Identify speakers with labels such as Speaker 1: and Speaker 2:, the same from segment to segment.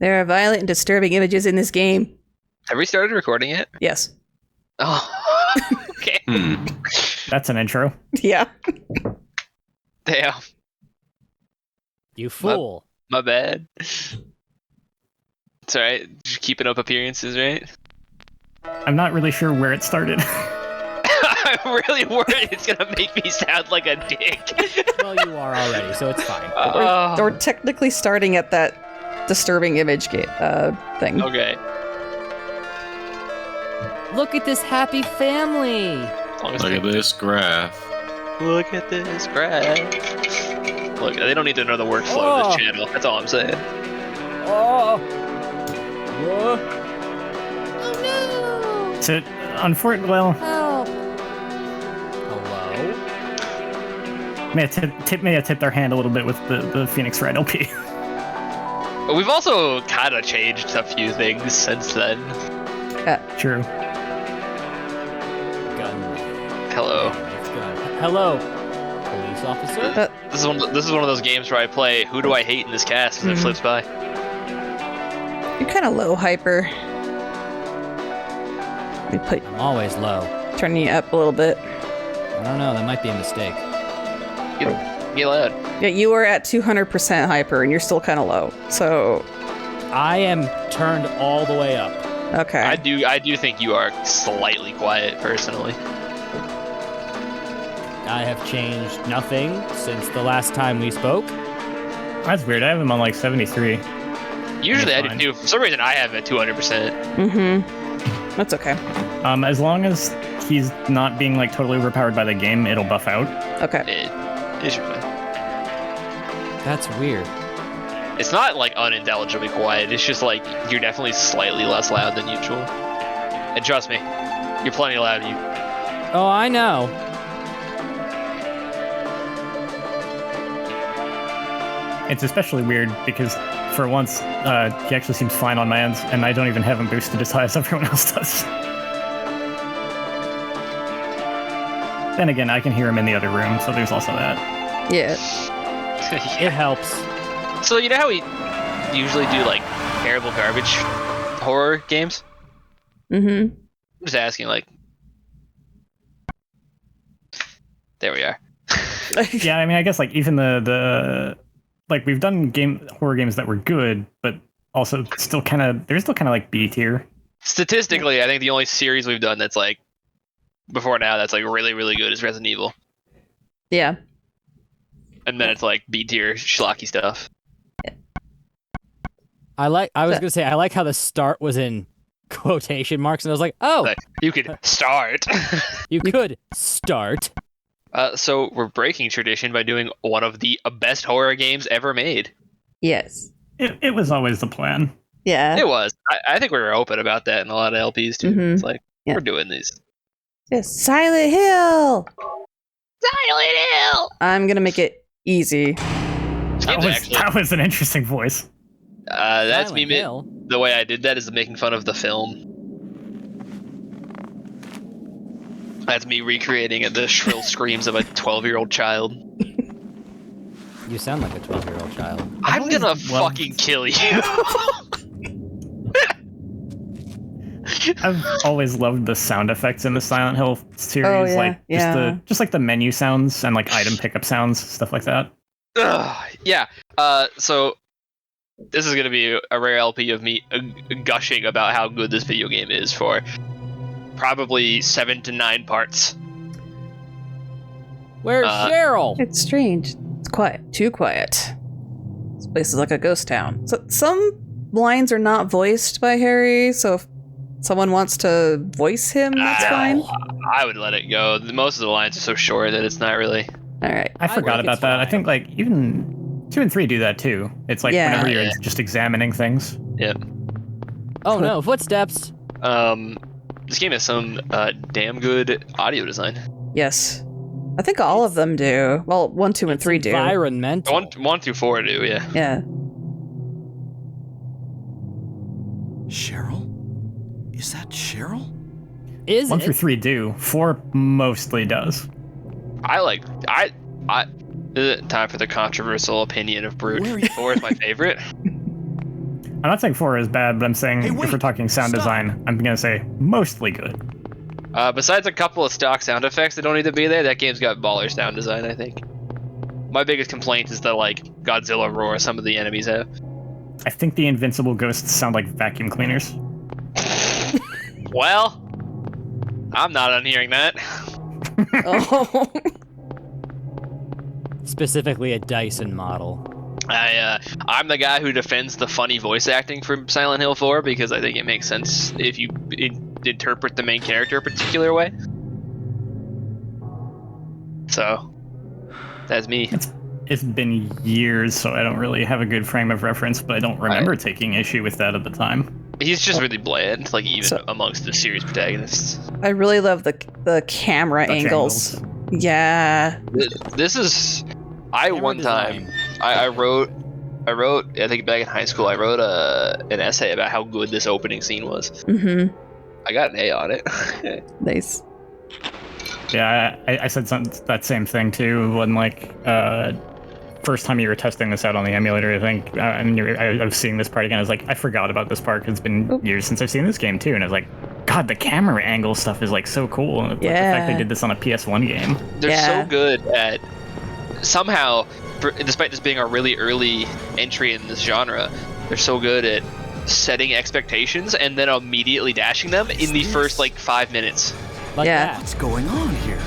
Speaker 1: There are violent and disturbing images in this game.
Speaker 2: Have we started recording it?
Speaker 1: Yes.
Speaker 2: Oh, okay.
Speaker 3: That's an intro.
Speaker 1: Yeah.
Speaker 2: Damn,
Speaker 4: You fool.
Speaker 2: my bad. It's alright. Just keeping up appearances, right?
Speaker 3: I'm not really sure where it started.
Speaker 2: I'm really worried it's gonna make me sound like a dick.
Speaker 4: Well, you are already, so it's fine.
Speaker 1: We're technically starting at that disturbing image thing.
Speaker 2: Okay.
Speaker 4: Look at this happy family.
Speaker 2: Look
Speaker 5: Look at this graph.
Speaker 2: Look at this graph. Look, they don't need to know the workflow of this channel. That's all I'm saying.
Speaker 4: Oh. Whoa.
Speaker 3: So, well,
Speaker 4: Help. Hello?
Speaker 3: may have tipped our hand a little bit with the Phoenix Red LP.
Speaker 2: But we've also kind of changed a few things since then.
Speaker 3: True.
Speaker 4: Gun.
Speaker 2: Hello.
Speaker 4: Gun. Hello, police officer.
Speaker 2: This is one of those games where I play Who Do I Hate in this cast and it flips by.
Speaker 1: You're kind of low, Hyper. Let me
Speaker 4: I'm always low.
Speaker 1: turn you up a little bit.
Speaker 4: I don't know, that might be a mistake.
Speaker 2: Get loud.
Speaker 1: Yeah, you were at 200% Hyper, and you're still kind of low. So,
Speaker 4: I am turned all the way up.
Speaker 1: okay.
Speaker 2: I do think you are slightly quiet, personally.
Speaker 4: I have changed nothing since the last time we spoke.
Speaker 3: That's weird. I have him on like 73.
Speaker 2: Usually I
Speaker 3: That's
Speaker 2: do too. For some reason I have it 200%.
Speaker 1: Mm-hmm. That's okay.
Speaker 3: As long as he's not being like totally overpowered by the game, it'll buff out.
Speaker 1: Okay.
Speaker 2: It should be.
Speaker 4: That's weird.
Speaker 2: It's not like unintelligibly quiet. It's just like you're definitely slightly less loud than usual. And trust me, you're plenty loud.
Speaker 4: Oh, I know.
Speaker 3: It's especially weird because for once, he actually seems fine on my ends, and I don't even have him boosted as high as everyone else does. Then again, I can hear him in the other room, so there's also that.
Speaker 1: Yeah.
Speaker 4: It helps.
Speaker 2: So you know how we usually do like terrible garbage horror games?
Speaker 1: Mm-hmm.
Speaker 2: I'm just asking, like. There we are.
Speaker 3: Yeah, I mean, I guess like even the like we've done horror games that were good, but also they're still kind of like B tier.
Speaker 2: Statistically, I think the only series we've done that's like before now that's like really, really good is Resident Evil.
Speaker 1: Yeah.
Speaker 2: And then it's like B tier schlocky stuff.
Speaker 4: I was gonna say I like how the start was in quotation marks, and I was like, oh,
Speaker 2: Like, you could start.
Speaker 4: you could start.
Speaker 2: So we're breaking tradition by doing one of the best horror games ever made.
Speaker 1: Yes.
Speaker 3: It was always the plan.
Speaker 1: Yeah.
Speaker 2: It was. I think we were open about that in a lot of LPs too.
Speaker 1: Mhm.
Speaker 2: It's like,
Speaker 1: Yeah.
Speaker 2: we're doing these.
Speaker 1: Yes. Silent Hill!
Speaker 2: Silent Hill!
Speaker 1: I'm gonna make it easy.
Speaker 3: That was an interesting voice.
Speaker 2: That's
Speaker 4: Silent
Speaker 2: me.
Speaker 4: Hill.
Speaker 2: The way I did that is making fun of the film. That's me recreating the shrill screams of a 12-year-old child.
Speaker 4: You sound like a 12-year-old child.
Speaker 2: I'm gonna
Speaker 3: loved-
Speaker 2: fucking kill you.
Speaker 3: I've always loved the sound effects in the Silent Hill series,
Speaker 1: Oh, yeah,
Speaker 3: like
Speaker 1: yeah.
Speaker 3: just like the menu sounds and like item pickup sounds, stuff like that.
Speaker 2: Yeah. So this is gonna be a rare LP of me gushing about how good this video game is for probably 7 to 9 parts.
Speaker 4: Where's Cheryl?
Speaker 1: It's strange. It's quiet. Too quiet. This place is like a ghost town. So some lines are not voiced by Harry, so if someone wants to voice him, that's fine.
Speaker 2: I would let it go. Most of the lines are so short that it's not really.
Speaker 1: All right.
Speaker 3: I forgot
Speaker 4: think
Speaker 3: about
Speaker 4: it's
Speaker 3: that. I
Speaker 4: fine.
Speaker 3: think like even 2 and 3 do that too. It's like
Speaker 1: Yeah.
Speaker 3: whenever you're
Speaker 2: Yeah.
Speaker 3: just examining things.
Speaker 2: Yep.
Speaker 4: Oh no, footsteps.
Speaker 2: This game has some damn good audio design.
Speaker 1: Yes. I think all of them do. Well, 1, 2, and 3 do.
Speaker 4: Environmental.
Speaker 2: 1 through 4 do, yeah.
Speaker 1: Yeah.
Speaker 6: Cheryl? Is that Cheryl?
Speaker 4: Is
Speaker 3: 1
Speaker 4: it?
Speaker 3: through 3 do. 4 mostly does.
Speaker 2: Time for the controversial opinion of Brute.
Speaker 6: Where are you-
Speaker 2: 4 is my favorite.
Speaker 3: I'm not saying 4 is bad, but I'm saying
Speaker 6: Hey,
Speaker 3: if
Speaker 6: wait,
Speaker 3: we're talking sound
Speaker 6: stop.
Speaker 3: design, I'm gonna say mostly good.
Speaker 2: Besides a couple of stock sound effects that don't need to be there, that game's got baller sound design, I think. My biggest complaint is the, like, Godzilla roar some of the enemies have.
Speaker 3: I think the invincible ghosts sound like vacuum cleaners.
Speaker 2: Well, I'm not unhearing that.
Speaker 1: Oh.
Speaker 4: Specifically a Dyson model.
Speaker 2: I'm the guy who defends the funny voice acting from Silent Hill 4 because I think it makes sense if you interpret the main character a particular way. So, that's me.
Speaker 3: It's been years, so I don't really have a good frame of reference, but I don't remember taking issue with that at the time.
Speaker 2: He's just really bland, like even
Speaker 1: So-
Speaker 2: amongst the series protagonists.
Speaker 1: I really love the camera
Speaker 3: Dutch
Speaker 1: angles. Yeah.
Speaker 2: This is, I
Speaker 4: Camera
Speaker 2: one time
Speaker 4: design.
Speaker 2: I wrote I think back in high school I wrote an essay about how good this opening scene was.
Speaker 1: Mm-hmm.
Speaker 2: I got an A on it.
Speaker 1: Nice.
Speaker 3: Yeah, I said that same thing too when like first time you were testing this out on the emulator. I think and I was seeing this part again. I was like, I forgot about this part. 'Cause it's been years since I've seen this game too, and I was like, God, the camera angle stuff is like so cool. And like, the fact they did this on a PS1 game.
Speaker 2: They're
Speaker 1: Yeah.
Speaker 2: so good at somehow, despite this being a really early entry in this genre, they're so good at setting expectations and then immediately dashing them in the first like 5 minutes.
Speaker 4: Like
Speaker 1: Yeah.
Speaker 4: that.
Speaker 6: What's going on here?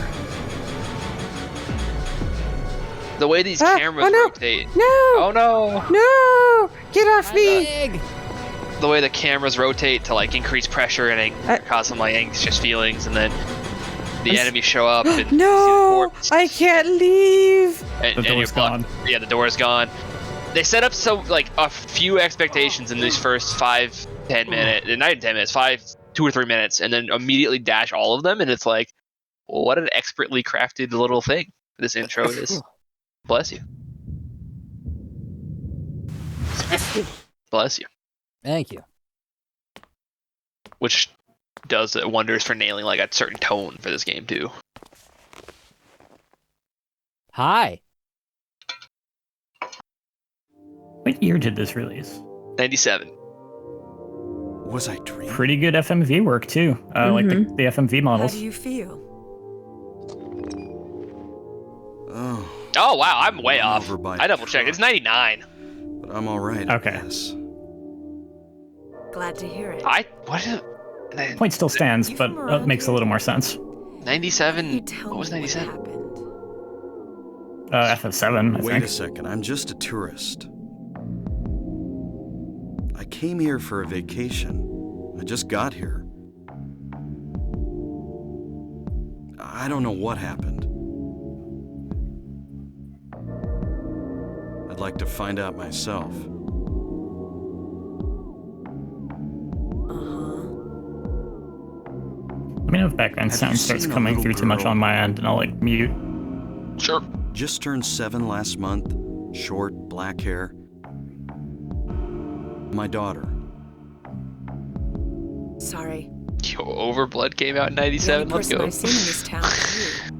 Speaker 2: The way these
Speaker 1: Ah,
Speaker 2: cameras
Speaker 1: oh no,
Speaker 2: rotate.
Speaker 1: No!
Speaker 2: Oh no!
Speaker 1: No! Get off me!
Speaker 4: Big.
Speaker 2: The way the cameras rotate to like increase pressure and cause some like anxious feelings, and then the enemies show up and you see the
Speaker 1: No!
Speaker 2: corpse,
Speaker 1: I can't leave!
Speaker 2: and,
Speaker 3: The
Speaker 2: and you're
Speaker 3: door's
Speaker 2: blocked.
Speaker 3: gone.
Speaker 2: Yeah, the door is gone. They set up so like a few expectations in these first 5-10 minutes, not even 10 minutes, 2 or 3 minutes, and then immediately dash all of them, and it's like, well, what an expertly crafted little thing this intro is. Bless you. Bless you.
Speaker 4: Thank you.
Speaker 2: Which does wonders for nailing like a certain tone for this game too.
Speaker 4: Hi.
Speaker 3: What year did this release?
Speaker 2: 97.
Speaker 6: Was I dreaming?
Speaker 3: Pretty good FMV work too. Like the FMV
Speaker 5: How
Speaker 3: models.
Speaker 5: do you feel?
Speaker 6: Oh,
Speaker 2: Oh wow, I'm way
Speaker 6: Run
Speaker 2: off.
Speaker 6: over by
Speaker 2: I double checked. It's 99.
Speaker 6: but I'm all right.
Speaker 3: Okay.
Speaker 6: I guess.
Speaker 5: Glad to hear it.
Speaker 2: What is
Speaker 3: Point still stands,
Speaker 5: You
Speaker 3: but
Speaker 5: from
Speaker 3: it
Speaker 5: around
Speaker 3: makes a
Speaker 5: here?
Speaker 3: little more sense.
Speaker 5: Why don't
Speaker 2: 97?
Speaker 5: you tell
Speaker 2: What was
Speaker 5: me
Speaker 2: 97?
Speaker 5: happened?
Speaker 3: FF7, I
Speaker 6: Wait
Speaker 3: think.
Speaker 6: a second. I'm just a tourist. I came here for a vacation. I just got here. I don't know what happened. I'd like to find out myself.
Speaker 3: Let me know if background
Speaker 6: Have
Speaker 3: sound
Speaker 6: you
Speaker 3: starts
Speaker 6: seen a
Speaker 3: coming
Speaker 6: little
Speaker 3: through too much
Speaker 6: girl?
Speaker 3: on my end, and I'll like mute.
Speaker 2: Sure.
Speaker 6: Just turned 7 last month. Short, black hair. My daughter.
Speaker 5: Sorry.
Speaker 2: Yo, Overblood came out in
Speaker 5: The
Speaker 2: 97.
Speaker 5: only
Speaker 2: Let's
Speaker 5: person
Speaker 2: go.
Speaker 5: I've seen in this town is you.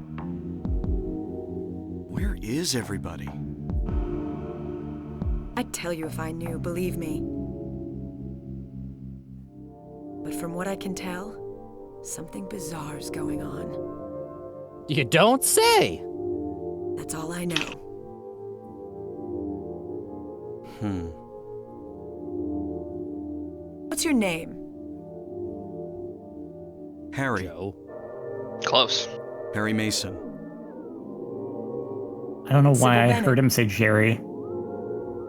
Speaker 6: Where is everybody?
Speaker 5: I'd tell you if I knew, believe me. But from what I can tell, something bizarre's going on.
Speaker 4: You don't say.
Speaker 5: That's all I know. What's your name?
Speaker 6: Harry.
Speaker 4: Joe.
Speaker 2: Close.
Speaker 6: Harry Mason.
Speaker 3: I don't know
Speaker 5: Sybil
Speaker 3: why I
Speaker 5: Bennett.
Speaker 3: heard him say Jerry.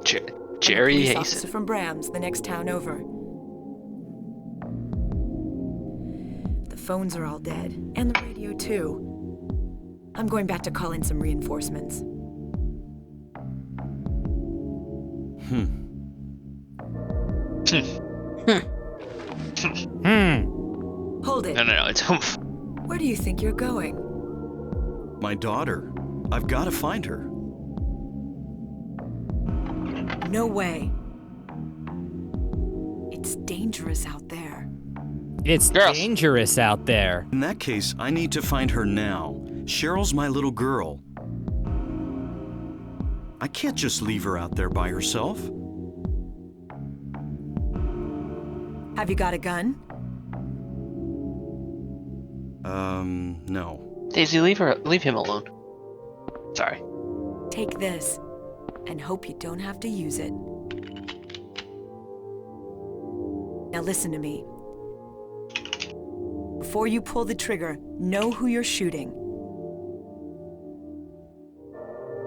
Speaker 2: Jerry
Speaker 5: Police
Speaker 2: Hasten.
Speaker 5: officer from Bram's, the next town over. The phones are all dead, and the radio too. I'm going back to call in some reinforcements. Hold it.
Speaker 2: No. It's
Speaker 5: Where do you think you're going?
Speaker 6: My daughter. I've got to find her.
Speaker 5: No way. It's dangerous out there.
Speaker 4: It's
Speaker 2: Girls.
Speaker 4: dangerous out there.
Speaker 6: In that case, I need to find her now. Cheryl's my little girl. I can't just leave her out there by herself.
Speaker 5: Have you got a gun?
Speaker 6: No.
Speaker 2: Daisy, leave him alone. Sorry.
Speaker 5: Take this, and hope you don't have to use it. Now listen to me. Before you pull the trigger, know who you're shooting.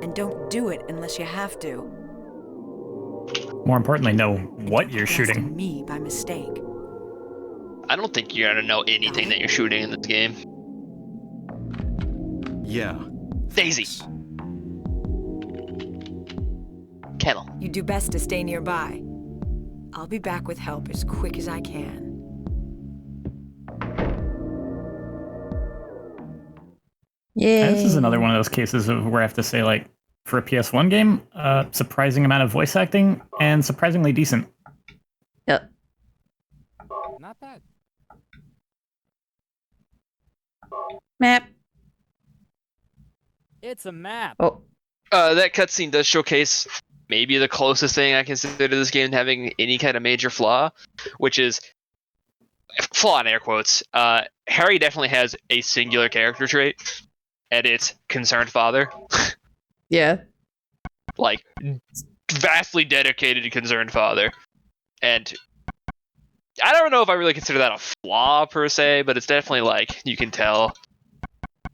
Speaker 5: And don't do it unless you have to.
Speaker 3: More importantly, know what
Speaker 5: Don't
Speaker 3: you're
Speaker 5: blast
Speaker 3: shooting.
Speaker 5: me by mistake.
Speaker 2: I don't think you're gonna know anything that you're shooting in this game.
Speaker 6: Yeah.
Speaker 2: Daisy. Kettle.
Speaker 5: You do best to stay nearby. I'll be back with help as quick as I can.
Speaker 1: Yeah.
Speaker 3: And this is another one of those cases of where I have to say, like, for a PS1 game, surprising amount of voice acting and surprisingly decent.
Speaker 1: Yep.
Speaker 4: Not bad.
Speaker 1: Map.
Speaker 4: It's a map.
Speaker 1: Oh.
Speaker 2: That cutscene does showcase maybe the closest thing I consider this game having any kind of major flaw, which is flaw in air quotes. Harry definitely has a singular character trait, and it's concerned father.
Speaker 1: Yeah.
Speaker 2: Like, vastly dedicated to concerned father. And I don't know if I really consider that a flaw per se, but it's definitely like you can tell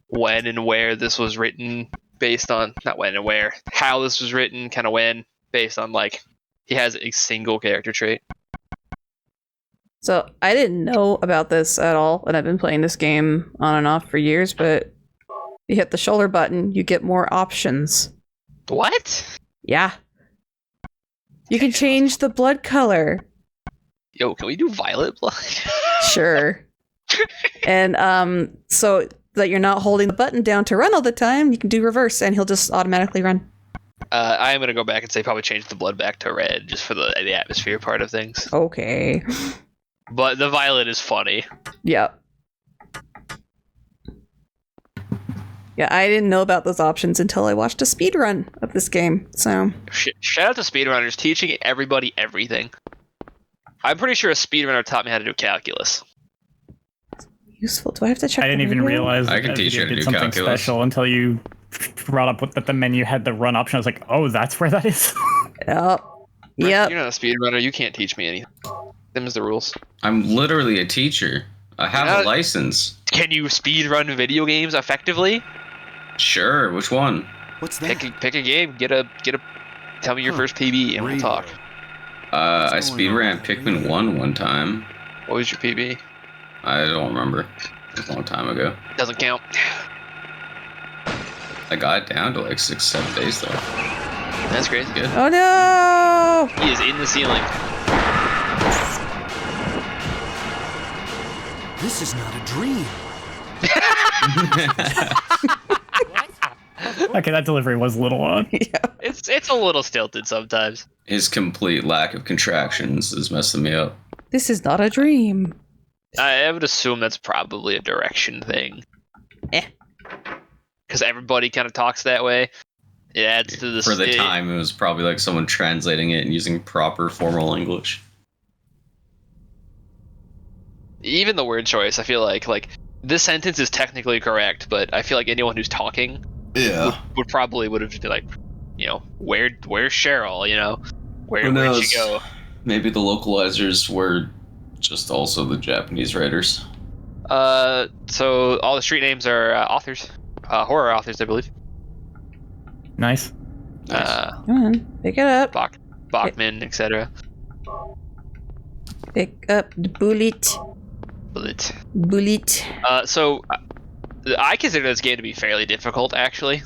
Speaker 2: when and where this was written based on, not when and where, how this was written, kind of when, based on like he has a single character trait.
Speaker 1: So I didn't know about this at all, and I've been playing this game on and off for years, but you hit the shoulder button, you get more options.
Speaker 2: What?
Speaker 1: Yeah. You can change the blood color.
Speaker 2: Yo, can we do violet blood?
Speaker 1: Sure. And so that you're not holding the button down to run all the time, you can do reverse and he'll just automatically run.
Speaker 2: I am gonna go back and say probably change the blood back to red just for the atmosphere part of things.
Speaker 1: Okay.
Speaker 2: But the violet is funny.
Speaker 1: Yep. Yeah, I didn't know about those options until I watched a speedrun of this game, so...
Speaker 2: Shout out to speedrunners teaching everybody everything. I'm pretty sure a speedrunner taught me how to do calculus.
Speaker 1: Useful. Do I have to check
Speaker 3: I didn't
Speaker 1: the
Speaker 3: even
Speaker 1: video?
Speaker 3: realize
Speaker 7: I can
Speaker 3: that
Speaker 7: teach you
Speaker 3: video
Speaker 7: how to
Speaker 3: did
Speaker 7: do
Speaker 3: something
Speaker 7: calculus.
Speaker 3: special until you brought up that the menu had the run option. I was like, oh, that's where that is?
Speaker 1: Yep.
Speaker 2: You're
Speaker 1: Yep.
Speaker 2: not a speedrunner, you can't teach me anything. Them's the rules.
Speaker 7: I'm literally a teacher. I have a license.
Speaker 2: Can you speedrun video games effectively?
Speaker 7: Sure, which one?
Speaker 6: What's that?
Speaker 2: Pick a game, get a tell me your first PB and we'll talk.
Speaker 7: I
Speaker 6: What's
Speaker 7: speed
Speaker 6: going
Speaker 7: ran
Speaker 6: on?
Speaker 7: Pikmin 1 one time.
Speaker 2: What was your PB?
Speaker 7: I don't remember. It was a long time ago.
Speaker 2: Doesn't count.
Speaker 7: I got it down to like 6-7 days though.
Speaker 2: That's crazy.
Speaker 7: Good.
Speaker 1: Oh no!
Speaker 2: He is in the ceiling.
Speaker 6: This is not a dream.
Speaker 3: Okay, that delivery was a little odd.
Speaker 2: It's a little stilted sometimes.
Speaker 7: His complete lack of contractions is messing me up.
Speaker 1: This is not a dream.
Speaker 2: I would assume that's probably a direction thing.
Speaker 1: Eh.
Speaker 2: Because everybody kind of talks that way. It adds to the
Speaker 7: For the time, it was probably like someone translating it and using proper formal English.
Speaker 2: Even the word choice, I feel like this sentence is technically correct, but I feel like anyone who's talking would probably have just been like, you know, where's Cheryl? You know, where'd she go?
Speaker 7: Maybe the localizers were just also the Japanese writers.
Speaker 2: So all the street names are authors, horror authors, I believe.
Speaker 3: Nice.
Speaker 1: Come on, pick it up.
Speaker 2: Bachman, etc.
Speaker 1: Pick up the bullet. Bullet.
Speaker 2: So I consider this game to be fairly difficult, actually.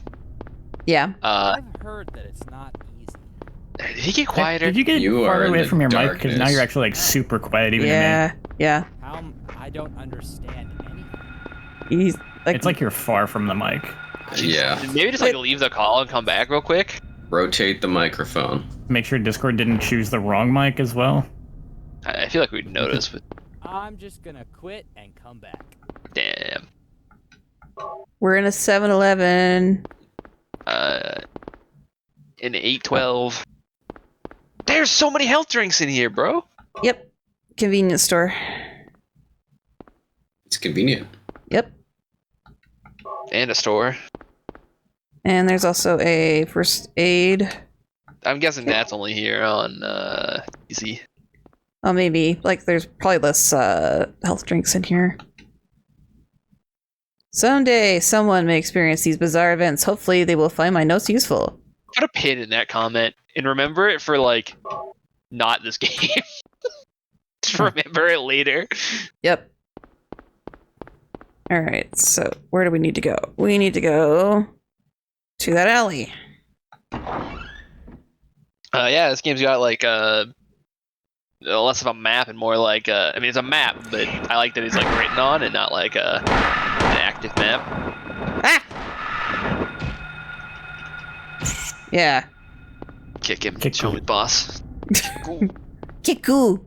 Speaker 1: Yeah.
Speaker 4: I've heard that it's not easy.
Speaker 2: Did he get quieter?
Speaker 3: Did you get
Speaker 7: You are
Speaker 3: farther
Speaker 7: in
Speaker 3: away
Speaker 7: the
Speaker 3: from your mic? Because now
Speaker 7: darkness.
Speaker 3: you're actually like super quiet even to
Speaker 1: Yeah. Yeah.
Speaker 4: How I don't understand anything.
Speaker 1: He's
Speaker 3: me.
Speaker 1: like,
Speaker 3: It's like you're far from the mic.
Speaker 7: Yeah.
Speaker 2: Maybe just like leave the call and come back real quick.
Speaker 7: Rotate the microphone.
Speaker 3: Make sure Discord didn't choose the wrong mic as well.
Speaker 2: I feel like we'd notice, but
Speaker 4: I'm just gonna quit and come back.
Speaker 2: damn.
Speaker 1: we're in a 7-Eleven.
Speaker 2: In 812. There's so many health drinks in here, bro.
Speaker 1: Yep. convenience store.
Speaker 7: It's convenient.
Speaker 1: Yep.
Speaker 2: And a store.
Speaker 1: And there's also a first aid.
Speaker 2: I'm guessing that's only here on PC.
Speaker 1: Oh, maybe. Like, there's probably less health drinks in here. Someday, someone may experience these bizarre events. Hopefully, they will find my notes useful.
Speaker 2: Put a pin in that comment and remember it for, like, not this game. Just remember it later.
Speaker 1: Yep. Alright, so where do we need to go? We need to go to that alley.
Speaker 2: Yeah, this game's got, like, less of a map and more like, I mean, it's a map, but I like that it's, like, written on and not, like, an active map.
Speaker 1: Ah! Yeah.
Speaker 2: Kick him.
Speaker 3: Kick
Speaker 2: Show
Speaker 3: him.
Speaker 2: me, boss.
Speaker 1: Kiku!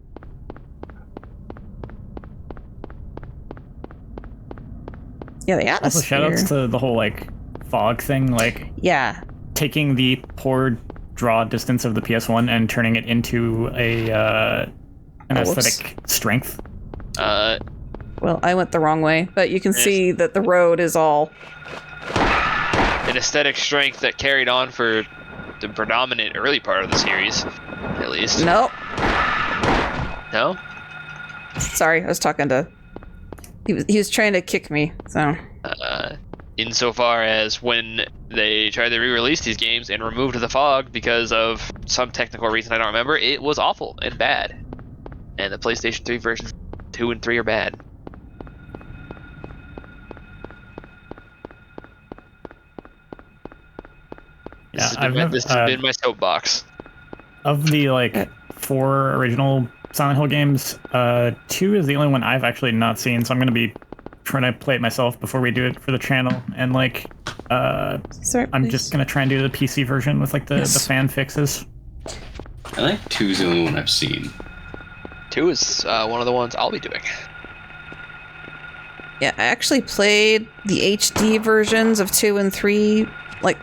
Speaker 1: Yeah, the
Speaker 3: Also,
Speaker 1: atmosphere.
Speaker 3: shoutouts to the whole like fog thing, like
Speaker 1: Yeah.
Speaker 3: taking the poor draw distance of the PS1 and turning it into a an
Speaker 1: Oh, whoops.
Speaker 3: aesthetic strength.
Speaker 1: Well, I went the wrong way, but you can see that the road is all...
Speaker 2: An aesthetic strength that carried on for the predominant early part of the series, at least.
Speaker 1: Nope.
Speaker 2: No?
Speaker 1: Sorry, I was talking to... He was trying to kick me, so...
Speaker 2: Insofar as when they tried to re-release these games and removed the fog because of some technical reason I don't remember, it was awful and bad. And the PlayStation 3 versions 2 and 3 are bad.
Speaker 3: Yeah,
Speaker 2: This has been my soapbox.
Speaker 3: Of the like 4 original Silent Hill games, 2 is the only one I've actually not seen, so I'm gonna be trying to play it myself before we do it for the channel. And like, I'm just gonna try and do the PC version with like the fan fixes.
Speaker 7: I think 2 is the only one I've seen.
Speaker 2: 2 is one of the ones I'll be doing.
Speaker 1: Yeah, I actually played the HD versions of 2 and 3, like,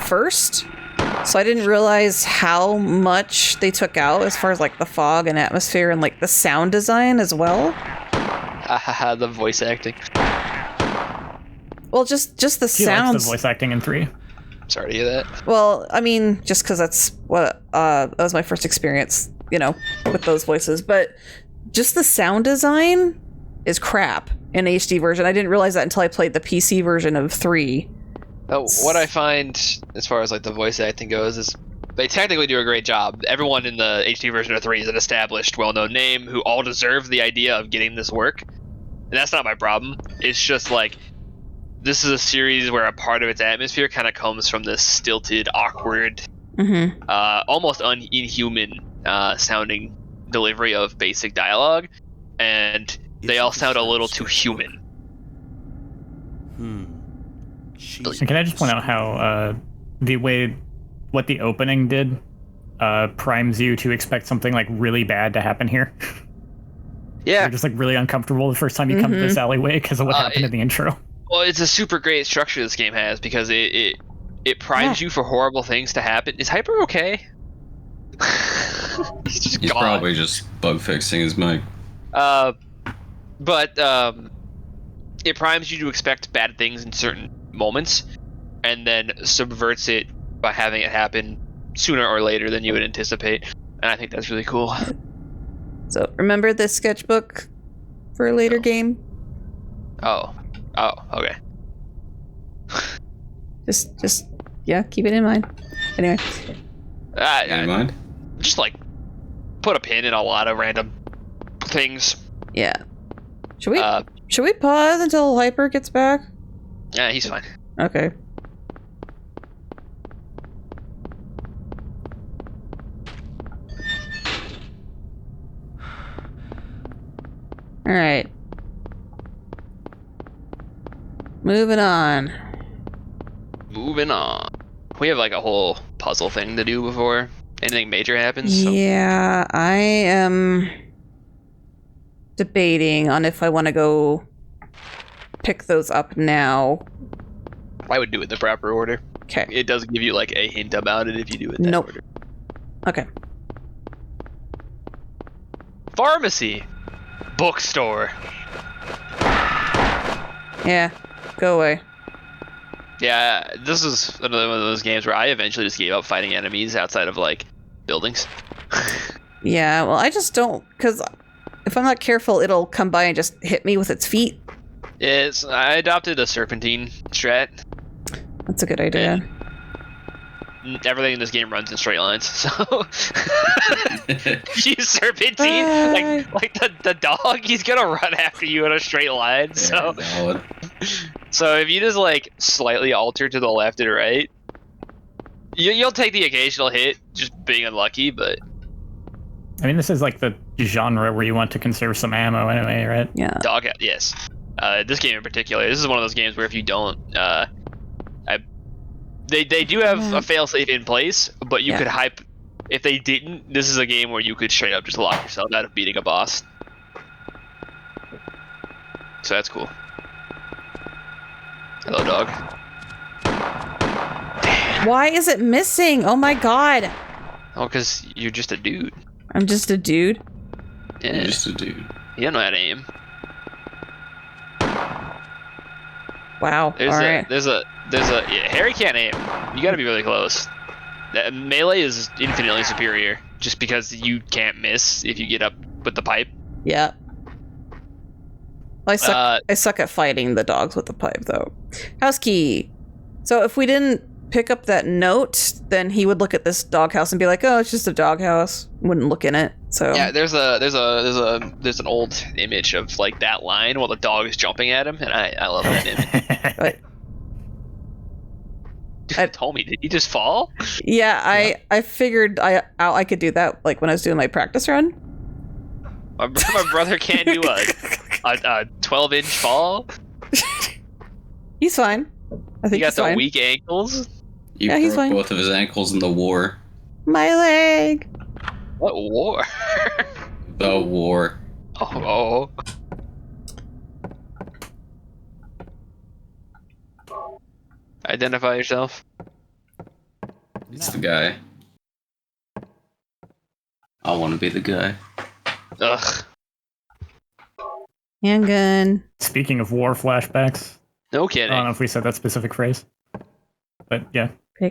Speaker 1: first. So I didn't realize how much they took out as far as, like, the fog and atmosphere and, like, the sound design as well.
Speaker 2: Haha, the voice acting.
Speaker 1: Well, just the
Speaker 3: She likes
Speaker 1: sounds.
Speaker 3: the voice acting in 3.
Speaker 2: Sorry to hear that.
Speaker 1: Well, I mean, just because that's what that was my first experience, you know, with those voices. But just the sound design is crap in HD version. I didn't realize that until I played the PC version of 3.
Speaker 2: What I find, as far as like the voice acting goes, is they technically do a great job. Everyone in the HD version of 3 is an established, well-known name who all deserve the idea of getting this work. And that's not my problem. It's just like, this is a series where a part of its atmosphere kind of comes from this stilted, awkward, almost inhuman sounding delivery of basic dialogue. And they all sound a little too human.
Speaker 3: And can I just point out how what the opening did primes you to expect something like really bad to happen here?
Speaker 2: Yeah.
Speaker 3: You're just like really uncomfortable the first time you come to this alleyway because of what happened in the intro.
Speaker 2: Well, it's a super great structure this game has because it primes you for horrible things to happen. Is Hyper okay? He's
Speaker 7: He's probably just bug fixing his mic.
Speaker 2: But it primes you to expect bad things in certain moments, and then subverts it by having it happen sooner or later than you would anticipate. And I think that's really cool.
Speaker 1: So remember this sketchbook for a later game?
Speaker 2: Oh, okay.
Speaker 1: Just yeah, keep it in mind. Anyway.
Speaker 7: In mind?
Speaker 2: Just like put a pin in a lot of random things.
Speaker 1: Yeah. Should we pause until Hyper gets back?
Speaker 2: Yeah, he's fine.
Speaker 1: Okay. All right. Moving on.
Speaker 2: We have like a whole puzzle thing to do before anything major happens. So.
Speaker 1: Yeah, I am debating on if I want to go pick those up now.
Speaker 2: I would do it in the proper order.
Speaker 1: Okay.
Speaker 2: It does give you like a hint about it if you do it in that order.
Speaker 1: Okay.
Speaker 2: pharmacy, bookstore.
Speaker 1: Yeah, go away.
Speaker 2: Yeah, this is one of those games where I eventually just gave up fighting enemies outside of like buildings.
Speaker 1: Yeah, well, I just don't, because if I'm not careful, it'll come by and just hit me with its feet.
Speaker 2: I adopted a serpentine strat.
Speaker 1: That's a good idea.
Speaker 2: And everything in this game runs in straight lines, so you serpentine like the dog, he's gonna run after you in a straight line. So so if you just like slightly alter to the left and right, you'll take the occasional hit, just being unlucky. But
Speaker 3: I mean, this is like the genre where you want to conserve some ammo anyway, right?
Speaker 1: Yeah.
Speaker 2: dog, yes. This game in particular, this is one of those games where if you don't, they do have a failsafe in place, but you could hype. If they didn't, this is a game where you could straight up just lock yourself out of beating a boss. So that's cool. Hello, dog.
Speaker 1: Why is it missing? Oh my god.
Speaker 2: Oh, because you're just a dude.
Speaker 1: I'm just a dude.
Speaker 2: Yeah.
Speaker 7: You're just a dude.
Speaker 2: You don't know how to aim.
Speaker 1: Wow. Alright.
Speaker 2: Yeah, Harry can't aim. You gotta be really close. Melee is infinitely superior, just because you can't miss if you get up with the pipe.
Speaker 1: Yeah. I suck at fighting the dogs with the pipe, though. House key. So if we didn't pick up that note, then he would look at this doghouse and be like, "Oh, it's just a doghouse." Wouldn't look in it. So
Speaker 2: Yeah, there's an old image of like that line while the dog is jumping at him, and I love that image.
Speaker 1: But,
Speaker 2: Told me, did he just fall?
Speaker 1: yeah, I figured I could do that like when I was doing my practice run.
Speaker 2: My brother can't do a 12-inch fall.
Speaker 1: He's fine. I think
Speaker 2: He got
Speaker 1: he's
Speaker 2: the
Speaker 1: fine.
Speaker 2: weak ankles.
Speaker 1: Yeah, he's
Speaker 7: broke
Speaker 1: fine.
Speaker 7: both of his ankles in the war.
Speaker 1: My leg.
Speaker 2: What war?
Speaker 7: The war.
Speaker 2: Oh. Identify yourself.
Speaker 7: It's the guy. I want to be the guy.
Speaker 2: Ugh.
Speaker 1: Handgun.
Speaker 3: Speaking of war flashbacks,
Speaker 2: No
Speaker 3: I
Speaker 2: kidding.
Speaker 3: don't know if we said that specific phrase, but yeah.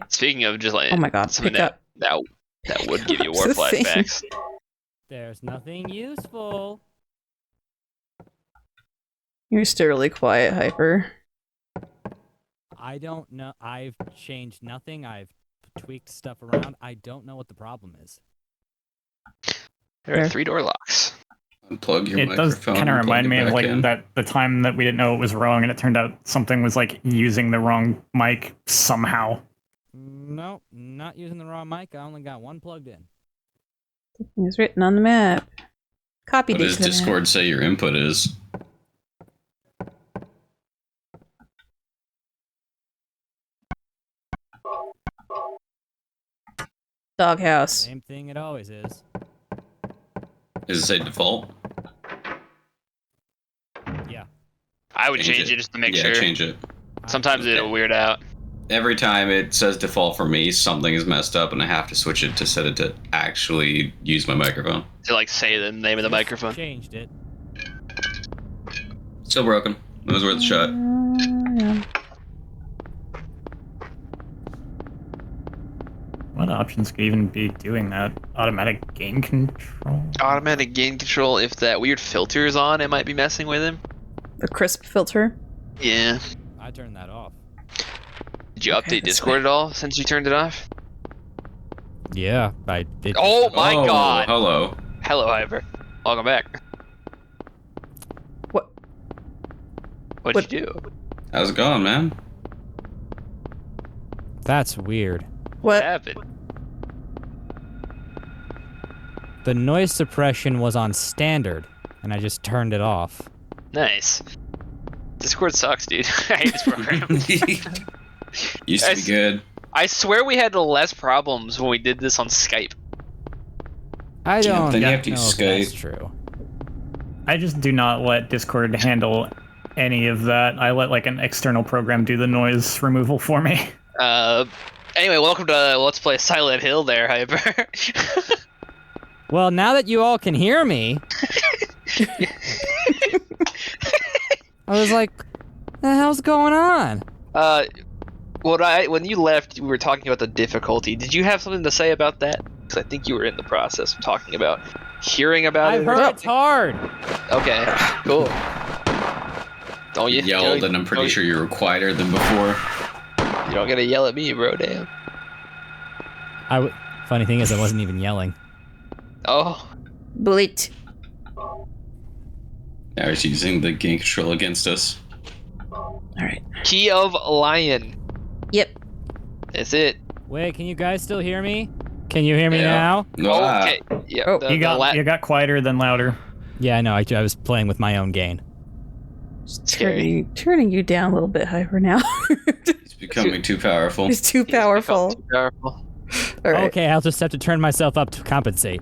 Speaker 2: Speaking of just like
Speaker 1: Oh my god.
Speaker 2: something
Speaker 1: Pick up.
Speaker 2: that would give you war
Speaker 1: The thing.
Speaker 2: flashbacks.
Speaker 4: There's nothing useful.
Speaker 1: You're still really quiet, Hyper.
Speaker 4: I don't know. I've changed nothing. I've tweaked stuff around. I don't know what the problem is.
Speaker 2: There are 3 door locks.
Speaker 7: Unplug your
Speaker 3: It does
Speaker 7: microphone.
Speaker 3: kind of
Speaker 7: and plug
Speaker 3: remind
Speaker 7: it
Speaker 3: me of
Speaker 7: back
Speaker 3: like
Speaker 7: in.
Speaker 3: that the time that we didn't know it was wrong, and it turned out something was like using the wrong mic somehow.
Speaker 4: No, not using the raw mic. I only got one plugged in.
Speaker 1: It's written on the map. Copy
Speaker 7: What
Speaker 1: date
Speaker 7: does
Speaker 1: to the map.
Speaker 7: Discord say your input is?
Speaker 1: Doghouse.
Speaker 4: Same thing it always is.
Speaker 7: Does it say default?
Speaker 4: Yeah.
Speaker 2: I would change it just to make
Speaker 7: yeah,
Speaker 2: sure.
Speaker 7: change it.
Speaker 2: Sometimes it'll weird out.
Speaker 7: Every time it says default for me, something is messed up, and I have to switch it to set it to actually use my microphone.
Speaker 2: To like say the name of the microphone.
Speaker 4: Changed it.
Speaker 7: Still broken. It was worth a shot.
Speaker 1: Yeah.
Speaker 3: What options could even be doing that? Automatic gain control?
Speaker 2: Automatic gain control. If that weird filter is on, it might be messing with him.
Speaker 1: The crisp filter.
Speaker 2: Yeah.
Speaker 4: I turned that off.
Speaker 2: Did you
Speaker 1: Okay,
Speaker 2: update
Speaker 1: this
Speaker 2: Discord at all since you turned it off?
Speaker 4: Yeah, I did.
Speaker 2: Oh my
Speaker 7: Oh,
Speaker 2: god!
Speaker 7: hello.
Speaker 2: Hello, Hyper. Welcome back.
Speaker 1: What?
Speaker 2: What'd you do?
Speaker 7: How's it going, man?
Speaker 4: That's weird.
Speaker 2: What
Speaker 1: What?
Speaker 2: happened?
Speaker 4: The noise suppression was on standard, and I just turned it off.
Speaker 2: Nice. Discord sucks, dude. I hate this program.
Speaker 7: Used to be good.
Speaker 2: I swear we had less problems when we did this on Skype.
Speaker 4: I
Speaker 7: Yeah,
Speaker 4: don't
Speaker 7: then you
Speaker 4: know
Speaker 7: have to
Speaker 4: if
Speaker 7: use
Speaker 4: that's
Speaker 7: Skype.
Speaker 4: true.
Speaker 3: I just do not let Discord handle any of that. I let like an external program do the noise removal for me.
Speaker 2: Anyway, welcome to Let's Play Silent Hill there, Hyper.
Speaker 4: Well, now that you all can hear me, I was like, the hell's going on?
Speaker 2: When you left, we were talking about the difficulty. Did you have something to say about that? Because I think you were in the process of talking about hearing about
Speaker 4: I've
Speaker 2: it.
Speaker 4: heard it's hard.
Speaker 2: Okay, cool. Don't you
Speaker 7: Yelled, and I'm pretty sure you were quieter than before.
Speaker 2: You don't gotta yell at me, bro. Damn.
Speaker 4: Funny thing is, I wasn't even yelling.
Speaker 2: Oh.
Speaker 1: Bullet.
Speaker 7: I was using the game control against us.
Speaker 1: Alright.
Speaker 2: Key of Lion.
Speaker 1: Yep.
Speaker 2: That's it.
Speaker 4: Wait, can you guys still hear me? Can you hear me
Speaker 7: Yeah.
Speaker 4: now?
Speaker 7: Ah,
Speaker 2: Okay. Yeah.
Speaker 1: Oh,
Speaker 3: You got quieter then louder.
Speaker 4: Yeah, I know. I was playing with my own gain.
Speaker 2: Scary.
Speaker 1: Turning you down a little bit hyper now.
Speaker 7: It's becoming too powerful.
Speaker 1: He's too powerful.
Speaker 2: Too powerful.
Speaker 1: All right.
Speaker 4: Okay, I'll just have to turn myself up to compensate.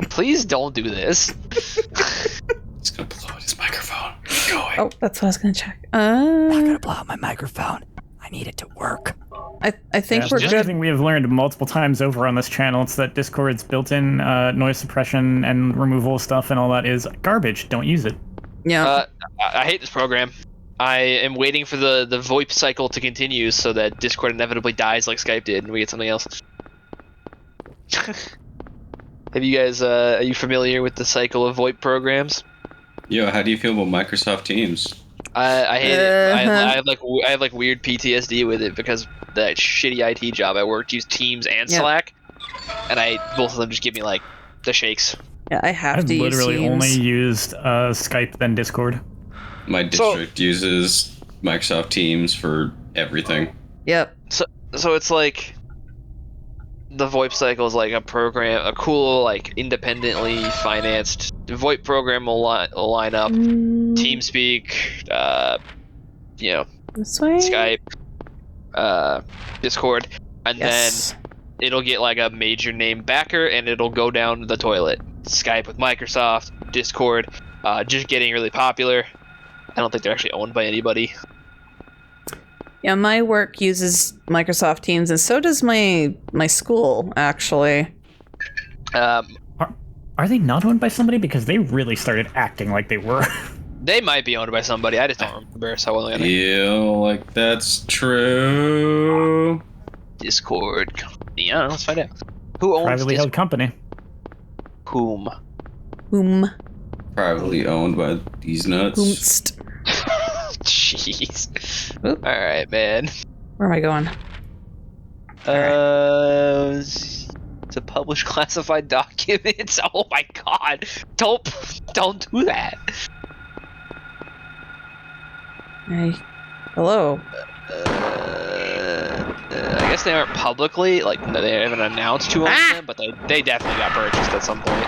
Speaker 2: Please don't do this.
Speaker 7: It's gonna blow out his microphone. Keep going.
Speaker 1: Oh, that's what I was gonna check.
Speaker 4: I'm not gonna blow out my microphone. I need it to work.
Speaker 1: I think
Speaker 3: Yeah,
Speaker 1: we're
Speaker 3: just
Speaker 1: good.
Speaker 3: something we have learned multiple times over on this channel. It's that Discord's built-in noise suppression and removal stuff and all that is garbage. Don't use it.
Speaker 1: Yeah.
Speaker 2: I hate this program. I am waiting for the VoIP cycle to continue so that Discord inevitably dies like Skype did and we get something else. Have you guys, are you familiar with the cycle of VoIP programs?
Speaker 7: Yo, how do you feel about Microsoft Teams?
Speaker 2: I hate it. I
Speaker 1: Uh-huh.
Speaker 2: have like weird PTSD with it because that shitty IT job I worked used Teams and
Speaker 1: Yep.
Speaker 2: Slack, and both of them just give me like the shakes.
Speaker 1: Yeah, I have
Speaker 3: I've
Speaker 1: to use
Speaker 3: literally
Speaker 1: Teams.
Speaker 3: only used Skype then Discord.
Speaker 7: My district uses Microsoft Teams for everything.
Speaker 1: Yep.
Speaker 2: So it's like the VoIP cycle is like a cool, like independently financed VoIP program will line up. TeamSpeak,
Speaker 1: This way?
Speaker 2: Skype, Discord, and
Speaker 1: Yes.
Speaker 2: then it'll get like a major name backer and it'll go down the toilet. Skype with Microsoft, Discord, just getting really popular. I don't think they're actually owned by anybody.
Speaker 1: Yeah, my work uses Microsoft Teams, and so does my school, actually.
Speaker 3: Are they not owned by somebody? Because they really started acting like they were.
Speaker 2: They might be owned by somebody. I just don't remember. So well,
Speaker 7: Yeah, like that's true.
Speaker 2: Discord. Yeah, let's find out. Who owns
Speaker 3: Privately held
Speaker 2: Discord?
Speaker 3: company.
Speaker 2: Whom?
Speaker 1: Whom?
Speaker 7: Privately owned by these nuts.
Speaker 1: Whomst.
Speaker 2: Jeez.
Speaker 1: Oop.
Speaker 2: All right, man.
Speaker 1: Where am I going?
Speaker 2: To publish classified documents. Oh my god! Don't do that.
Speaker 1: Hey. Hello.
Speaker 2: I guess they aren't publicly like they haven't announced who owns them, but they definitely got purchased at some point.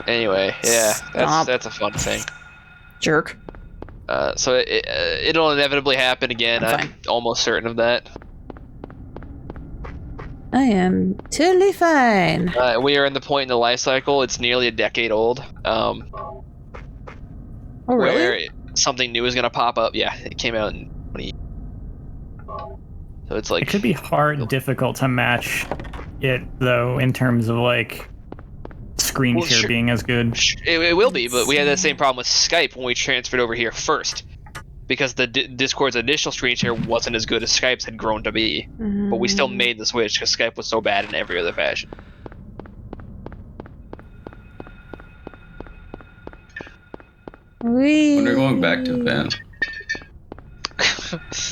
Speaker 2: Anyway, yeah,
Speaker 1: Stop.
Speaker 2: that's a fun thing.
Speaker 1: Jerk.
Speaker 2: So it'll inevitably happen again.
Speaker 1: I'm
Speaker 2: I'm
Speaker 1: fine.
Speaker 2: almost certain of that.
Speaker 1: I am totally fine.
Speaker 2: We are in the point in the life cycle. It's nearly a decade old.
Speaker 1: Oh, really?
Speaker 2: Where something new is gonna pop up. Yeah, it came out in 20. So it's like
Speaker 3: It could be hard, difficult to match it though, in terms of like screen
Speaker 2: Well,
Speaker 3: share
Speaker 2: sure.
Speaker 3: being as good.
Speaker 2: It will be, but we had that same problem with Skype when we transferred over here first, because the Discord's initial screen share wasn't as good as Skype's had grown to be. But we still made the switch because Skype was so bad in every other fashion.
Speaker 7: When are we going back to Ben?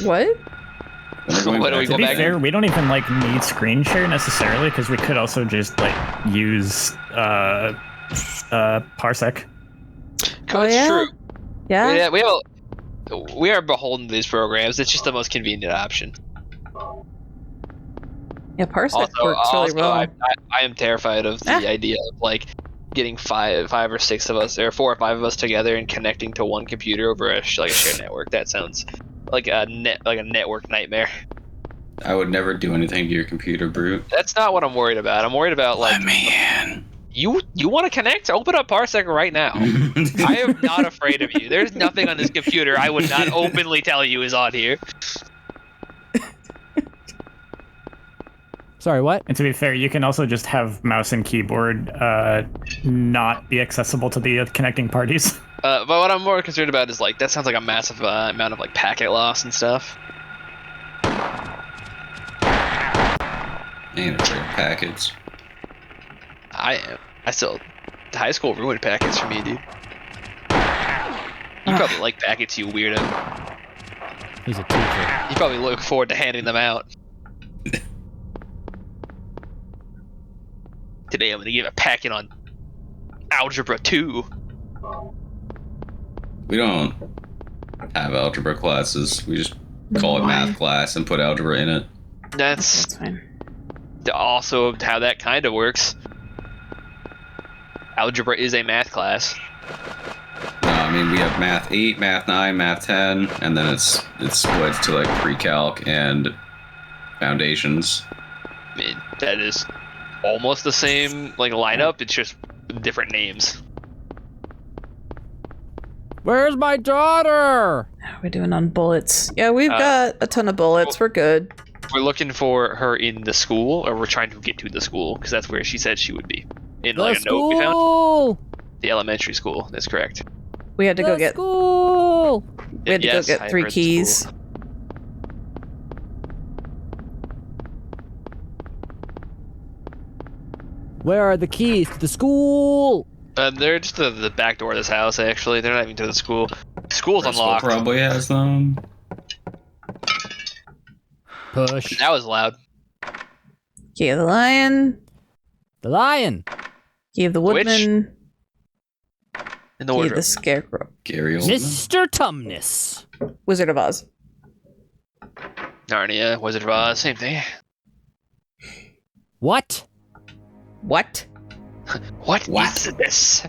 Speaker 1: What?
Speaker 2: When do we
Speaker 3: To
Speaker 2: go
Speaker 3: be
Speaker 2: back?
Speaker 3: fair, we don't even like need screen share necessarily because we could also just like use Parsec.
Speaker 2: That's
Speaker 1: yeah?
Speaker 2: true.
Speaker 1: Yeah?
Speaker 2: We are beholden to these programs. It's just the most convenient option.
Speaker 1: Yeah, Parsec
Speaker 2: Also,
Speaker 1: works really well.
Speaker 2: I am terrified of the idea of like getting five or six of us, or 4 or 5 of us together and connecting to one computer over a shared network. That sounds like a network nightmare.
Speaker 7: I would never do anything to your computer, Brute.
Speaker 2: That's not what I'm worried about. I'm worried about like
Speaker 7: Let me in.
Speaker 2: you want to connect? Open up Parsec right now. I am not afraid of you. There's nothing on this computer I would not openly tell you is on here.
Speaker 4: Sorry, what?
Speaker 3: And to be fair, you can also just have mouse and keyboard not be accessible to the connecting parties.
Speaker 2: But what I'm more concerned about is like that sounds like a massive amount of like packet loss and stuff.
Speaker 7: Ain't afraid of packets.
Speaker 2: I still high school ruined packets for me, dude. You probably like packets, you weirdo.
Speaker 4: He's a teacher.
Speaker 2: You probably look forward to handing them out. Today I'm gonna give a packet on Algebra 2.
Speaker 7: We don't have algebra classes. We just call it math class and put algebra in it.
Speaker 2: That's
Speaker 1: fine.
Speaker 2: also how that kind of works. Algebra is a math class.
Speaker 7: No, I mean we have math 8, math 9, math 10, and then it splits to like pre-calc and foundations.
Speaker 2: I mean, that is almost the same like lineup. It's just different names.
Speaker 4: Where's my daughter?
Speaker 1: How are we doing on bullets? Yeah, we've got a ton of bullets. We're good.
Speaker 2: We're looking for her in the school, or we're trying to get to the school because that's where she said she would be. In like a note we found.
Speaker 4: School!
Speaker 2: The elementary school. That's correct.
Speaker 1: We had to go
Speaker 4: The
Speaker 1: get.
Speaker 4: school!
Speaker 1: We had to
Speaker 2: Yes,
Speaker 1: go
Speaker 2: I
Speaker 1: get 3
Speaker 2: heard the
Speaker 1: keys.
Speaker 2: school.
Speaker 4: Where are the keys to the school?
Speaker 2: They're just the back door of this house. Actually, they're not even to the school. The school's
Speaker 7: Principal
Speaker 2: unlocked.
Speaker 7: probably has them.
Speaker 4: Push.
Speaker 2: That was loud.
Speaker 1: Key of the lion.
Speaker 4: The lion.
Speaker 1: Key of the
Speaker 2: Which?
Speaker 1: woodman.
Speaker 2: In the
Speaker 1: Key of
Speaker 2: wardrobe.
Speaker 1: the scarecrow.
Speaker 7: Gary Oldman.
Speaker 4: Mr. Tumnus.
Speaker 1: Wizard of Oz.
Speaker 2: Narnia, Wizard of Oz, same thing.
Speaker 4: What?
Speaker 1: What?
Speaker 2: What
Speaker 7: What?
Speaker 2: is this?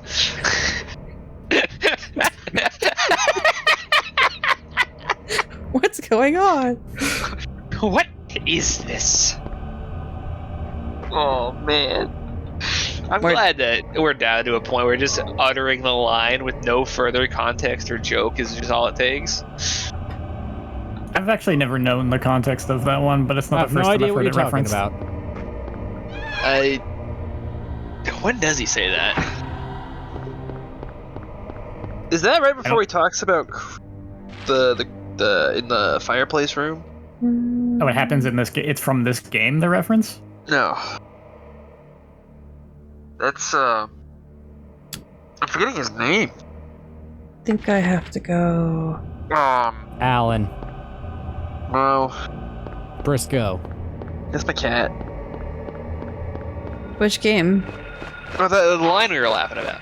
Speaker 1: What's going on?
Speaker 2: What is this? Oh man. I'm glad that we're down to a point where just uttering the line with no further context or joke is just all it takes.
Speaker 3: I've actually never known the context of that one, but it's
Speaker 4: I
Speaker 3: not
Speaker 4: have
Speaker 3: the
Speaker 4: no
Speaker 3: first time
Speaker 4: idea
Speaker 3: I've
Speaker 4: what
Speaker 3: heard
Speaker 4: you're
Speaker 3: it
Speaker 4: talking
Speaker 3: referenced.
Speaker 4: about.
Speaker 2: When does he say that? Is that right before he talks about the in the fireplace room?
Speaker 3: Oh, it happens in this game. It's from this game, the reference?
Speaker 2: No. That's I'm forgetting his name.
Speaker 1: I think I have to go.
Speaker 4: Alan.
Speaker 2: No.
Speaker 4: Briscoe.
Speaker 2: That's my cat.
Speaker 1: Which game?
Speaker 2: Oh, the line we were laughing about.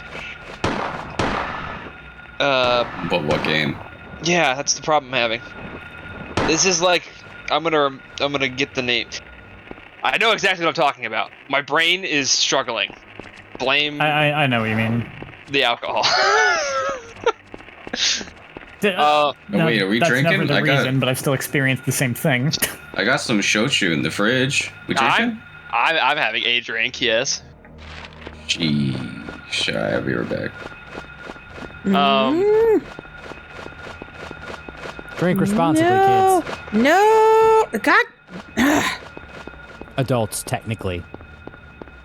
Speaker 7: But what game?
Speaker 2: Yeah, that's the problem I'm having. This is like, I'm gonna get the name. I know exactly what I'm talking about. My brain is struggling. Blame
Speaker 3: I know what you mean.
Speaker 2: the alcohol.
Speaker 3: Wait,
Speaker 7: are we
Speaker 3: that's
Speaker 7: drinking?
Speaker 3: never the
Speaker 7: I got-
Speaker 3: reason, but I've still experienced the same thing.
Speaker 7: I got some shochu in the fridge. We drinking?
Speaker 2: I'm having a drink, yes.
Speaker 7: Sheesh, I'll be right back.
Speaker 2: Um,
Speaker 4: Drink responsibly,
Speaker 1: no.
Speaker 4: kids.
Speaker 1: No! God!
Speaker 4: Adults, technically.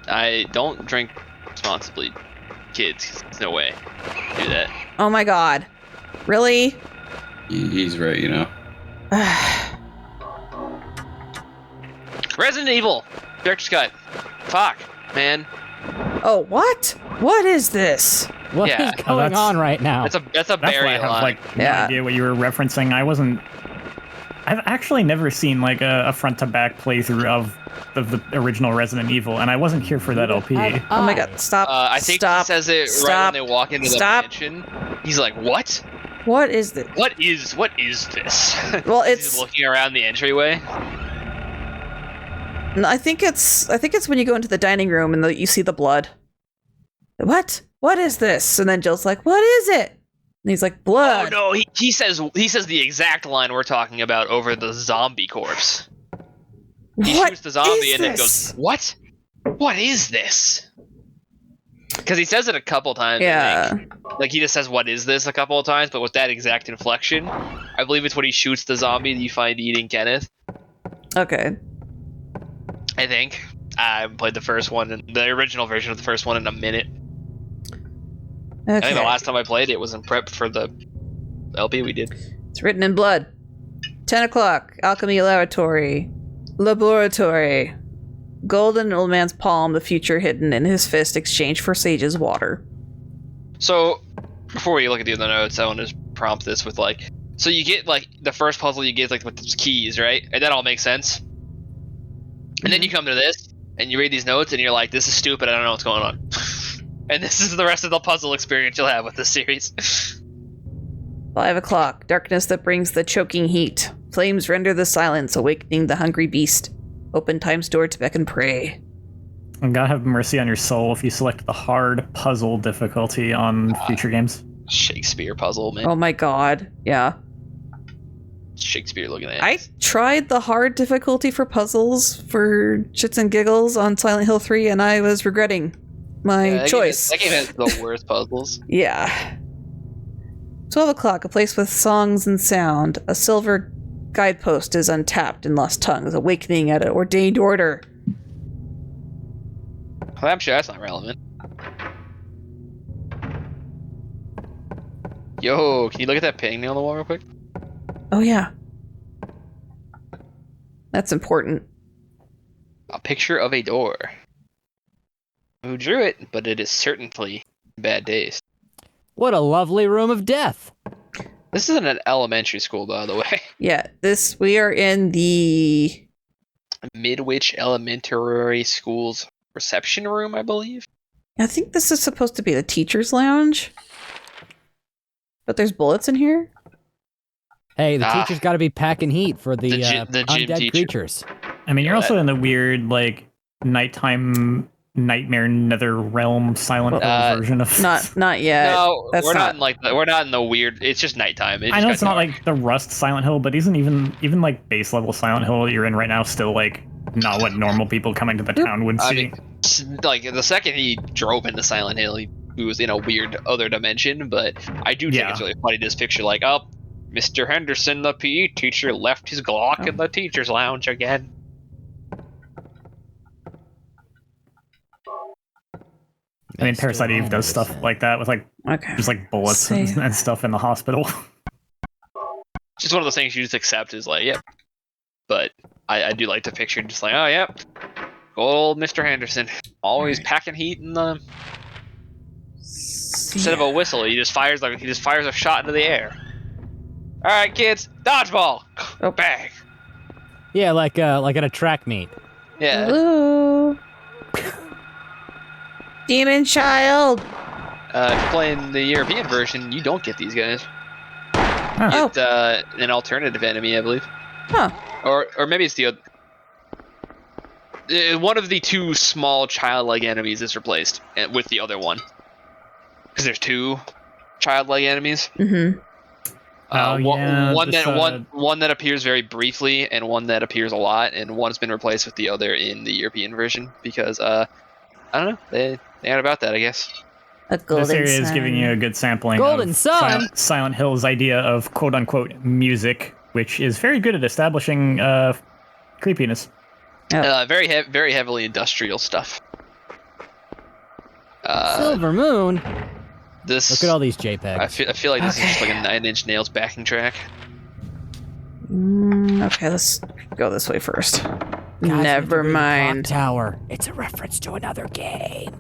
Speaker 2: I don't drink responsibly, kids. There's no way to do that.
Speaker 1: Oh my god. Really?
Speaker 7: He's right, you know.
Speaker 2: Resident Evil, Director's Cut. Fuck, man.
Speaker 1: Oh, what? What is this?
Speaker 4: What is
Speaker 2: Yeah.
Speaker 3: Oh,
Speaker 4: going
Speaker 3: that's-
Speaker 4: on right now?
Speaker 2: That's a
Speaker 3: That's why
Speaker 2: Barry
Speaker 3: I have
Speaker 2: line.
Speaker 3: like no
Speaker 1: Yeah.
Speaker 3: idea what you were referencing. I've actually never seen like a front to back playthrough of the original Resident Evil, and I wasn't here for that LP.
Speaker 1: Oh my god, stop.
Speaker 2: I think
Speaker 1: stop.
Speaker 2: he says it right
Speaker 1: Stop.
Speaker 2: when they walk into the
Speaker 1: Stop.
Speaker 2: mansion. He's like, "What?
Speaker 1: What is this?
Speaker 2: What is this?"
Speaker 1: Well,
Speaker 2: He's
Speaker 1: it's.
Speaker 2: looking around the entryway.
Speaker 1: No, I think it's when you go into the dining room and you see the blood. What? What is this? And then Jill's like, "What is it?" And he's like,
Speaker 2: Oh
Speaker 1: "Blood."
Speaker 2: no, he says the exact line we're talking about over the zombie corpse. He
Speaker 1: What
Speaker 2: shoots the zombie
Speaker 1: is
Speaker 2: and then
Speaker 1: this?
Speaker 2: goes, "What? What is this?" Because he says it a couple times. I
Speaker 1: Yeah.
Speaker 2: think. Like he just says, "What is this?" a couple of times, but with that exact inflection. I believe it's when he shoots the zombie that you find eating Kenneth.
Speaker 1: Okay.
Speaker 2: I think. I haven't played the first one, and the original version of the first one in a minute.
Speaker 1: Okay.
Speaker 2: I think the last time I played it was in prep for the LP we did.
Speaker 1: It's written in blood. 10 o'clock. Alchemy Laboratory. Golden old man's palm, the future hidden in his fist, exchanged for Sage's water.
Speaker 2: So, before we look at the other notes, I want to prompt this with like, so you get like the first puzzle you get like with those keys, right? And that all makes sense. And then you come to this and you read these notes and you're like, this is stupid. I don't know what's going on. And this is the rest of the puzzle experience you'll have with this series.
Speaker 1: 5 o'clock. Darkness that brings the choking heat. Flames render the silence, awakening the hungry beast. Open time's door to beckon prey.
Speaker 3: And God have mercy on your soul if you select the hard puzzle difficulty on future games.
Speaker 2: Shakespeare puzzle, man.
Speaker 1: Oh my god. Yeah.
Speaker 2: Shakespeare looking at it.
Speaker 1: I tried the hard difficulty for puzzles for shits and giggles on Silent Hill 3, and I was regretting my choice.
Speaker 2: That game has the worst puzzles.
Speaker 1: Yeah. 12 o'clock, a place with songs and sound. A silver guidepost is untapped in lost tongues, awakening at an ordained order.
Speaker 2: I'm sure that's not relevant. Yo, can you look at that painting on the wall real quick?
Speaker 1: Oh yeah. That's important.
Speaker 2: A picture of a door. Who drew it? But it is certainly bad taste.
Speaker 4: What a lovely room of death.
Speaker 2: This isn't an elementary school, by the way.
Speaker 1: Yeah, we are in the
Speaker 2: Midwich Elementary School's reception room, I believe.
Speaker 1: I think this is supposed to be the teacher's lounge. But there's bullets in here?
Speaker 4: Hey, the teacher's got to be packing heat for the
Speaker 2: gym
Speaker 4: undead
Speaker 2: teacher.
Speaker 4: creatures.
Speaker 3: I mean, you're also in the weird, like, nighttime nightmare nether realm Silent Hill version of
Speaker 1: Not yet.
Speaker 2: No,
Speaker 1: That's
Speaker 2: we're not in like we're not in the weird. It's just nighttime.
Speaker 3: I know it's not like the Rust Silent Hill, but isn't even like base level Silent Hill that you're in right now still like not what normal people coming to the town would see?
Speaker 2: I mean, like the second he drove into Silent Hill, he was in a weird other dimension. But I do think it's really funny this picture, like, oh, Mr. Henderson, the PE teacher, left his Glock in the teacher's lounge again.
Speaker 3: I mean, Parasite Eve does stuff like that with like just like bullets and stuff in the hospital.
Speaker 2: Just one of those things you just accept is like, yep. But I do like to picture just like, oh, yep. Old Mr. Henderson, always packing heat in the. Instead of a whistle, he just fires a shot into the air. All right, kids, dodgeball. Oh, bang.
Speaker 4: Yeah, like at a track meet.
Speaker 2: Yeah.
Speaker 1: Hello. Demon child.
Speaker 2: If you're playing the European version, you don't get these guys.
Speaker 1: Oh.
Speaker 2: Get an alternative enemy, I believe.
Speaker 1: Huh.
Speaker 2: Or maybe it's the other. One of the two small childlike enemies is replaced with the other one. Because there's two childlike enemies.
Speaker 1: Mm-hmm.
Speaker 2: One that appears very briefly and one that appears a lot, and one's been replaced with the other in the European version because I don't know, they aren't about that, I guess.
Speaker 3: This area is giving you a good sampling
Speaker 4: Golden
Speaker 3: of
Speaker 4: Sun.
Speaker 3: Silent Hill's idea of quote unquote music, which is very good at establishing creepiness.
Speaker 2: Very heavily industrial stuff.
Speaker 4: Silver Moon.
Speaker 2: Look
Speaker 4: at all these JPEGs.
Speaker 2: I feel like this is just like a Nine Inch Nails backing track.
Speaker 1: Okay, let's go this way first. Never mind.
Speaker 4: Clock Tower. It's a reference to another game.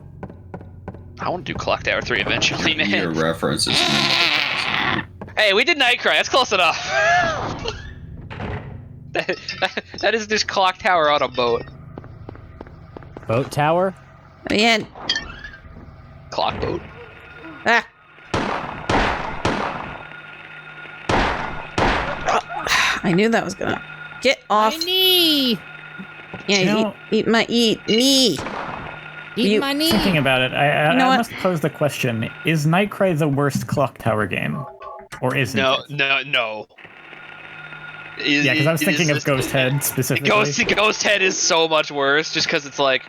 Speaker 2: I want to do Clock Tower 3 eventually, man.
Speaker 7: Your references.
Speaker 2: Hey, we did Nightcry. That's close enough. that is this Clock Tower on a boat.
Speaker 4: Boat Tower?
Speaker 1: Man.
Speaker 2: Clock boat.
Speaker 1: Ah. I knew that was gonna get off.
Speaker 4: My knee.
Speaker 1: Yeah, eat my knee.
Speaker 4: Eat my knee.
Speaker 3: Thinking about it, I must pose the question: is Nightcry the worst Clock Tower game, or isn't it?
Speaker 2: No.
Speaker 3: Yeah, because I was thinking of Ghost Head specifically.
Speaker 2: Ghost Head is so much worse, just because it's like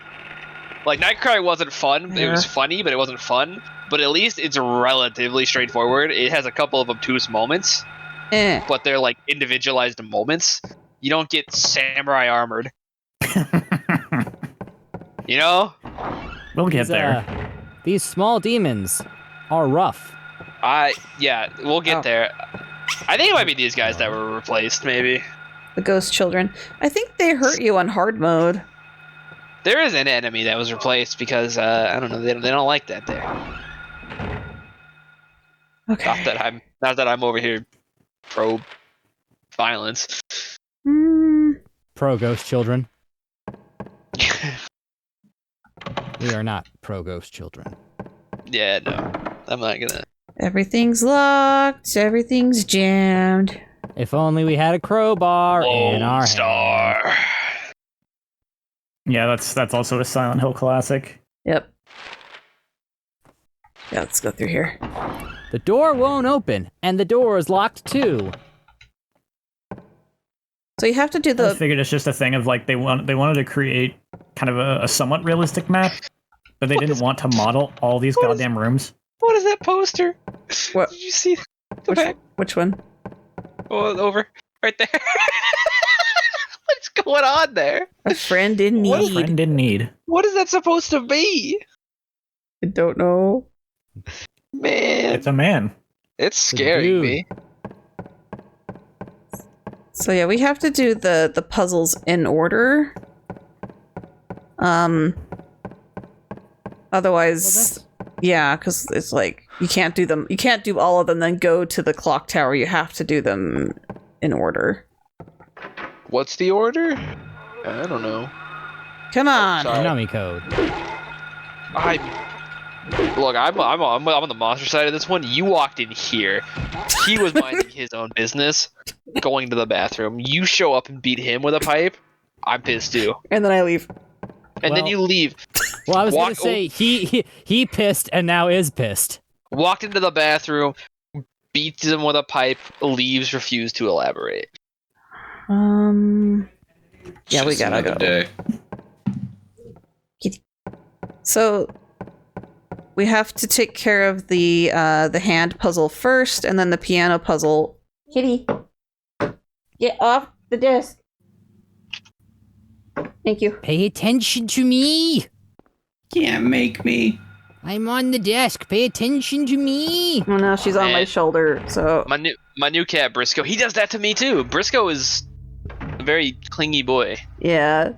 Speaker 2: Nightcry wasn't fun. It was funny, but it wasn't fun. But at least it's relatively straightforward. It has a couple of obtuse moments, but they're like individualized moments. You don't get samurai armored. You know?
Speaker 3: We'll get there.
Speaker 4: These small demons are rough.
Speaker 2: We'll get there. I think it might be these guys that were replaced, maybe.
Speaker 1: The ghost children. I think they hurt you on hard mode.
Speaker 2: There is an enemy that was replaced because, I don't know, they don't like that there.
Speaker 1: Okay.
Speaker 2: Not that I'm over here pro violence.
Speaker 4: Pro ghost children. We are not pro ghost children.
Speaker 2: Yeah, no. I'm not gonna.
Speaker 1: Everything's locked. Everything's jammed.
Speaker 4: If only we had a crowbar in our hand.
Speaker 3: Yeah, that's also a Silent Hill classic.
Speaker 1: Yep. Yeah, let's go through here.
Speaker 4: The door won't open, and the door is locked too.
Speaker 1: So you have to do
Speaker 3: I
Speaker 1: the...
Speaker 3: figured it's just a thing of like they wanted to create kind of a somewhat realistic map, but they didn't want to model all these goddamn rooms.
Speaker 2: What is that poster?
Speaker 1: What?
Speaker 2: Did you see? Go back.
Speaker 1: Which one?
Speaker 2: Oh, over. Right there. What's going on there?
Speaker 1: A friend in need.
Speaker 3: A friend in need.
Speaker 2: What is that supposed to be?
Speaker 1: I don't know.
Speaker 2: Man.
Speaker 3: It's a man.
Speaker 2: It's scaring me.
Speaker 1: So yeah, we have to do the puzzles in order. Otherwise, yeah, because it's like you can't do them. You can't do all of them, then go to the clock tower. You have to do them in order.
Speaker 2: What's the order? I don't know.
Speaker 1: Come on.
Speaker 4: Konami code.
Speaker 2: Look, I'm on the monster side of this one. You walked in here. He was minding his own business, going to the bathroom. You show up and beat him with a pipe. I'm pissed too.
Speaker 1: And then I leave.
Speaker 2: And then you leave.
Speaker 4: Well, I was gonna say he pissed and now is pissed.
Speaker 2: Walked into the bathroom, beats him with a pipe, leaves, refused to elaborate.
Speaker 1: Yeah, we gotta go.
Speaker 7: Day.
Speaker 1: So we have to take care of the hand puzzle first, and then the piano puzzle. Kitty, get off the desk. Thank you.
Speaker 4: Pay attention to me.
Speaker 7: Can't make me.
Speaker 4: I'm on the desk. Pay attention to me.
Speaker 1: Oh no, she's on my shoulder. So
Speaker 2: my new cat Briscoe, he does that to me too. Briscoe is a very clingy boy.
Speaker 1: yeah,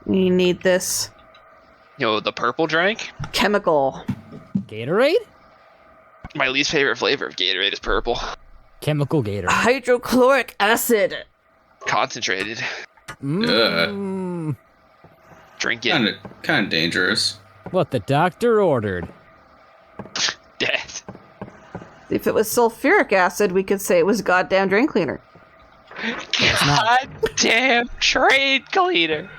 Speaker 1: you need this
Speaker 2: The purple drink.
Speaker 1: chemical.
Speaker 4: Gatorade?
Speaker 2: My least favorite flavor of Gatorade is purple.
Speaker 4: Chemical Gatorade.
Speaker 1: Hydrochloric acid.
Speaker 2: Concentrated. Drink it.
Speaker 7: Kind of dangerous.
Speaker 4: What the doctor ordered.
Speaker 2: Death.
Speaker 1: If it was sulfuric acid, we could say it was goddamn drain cleaner.
Speaker 2: God damn train cleaner.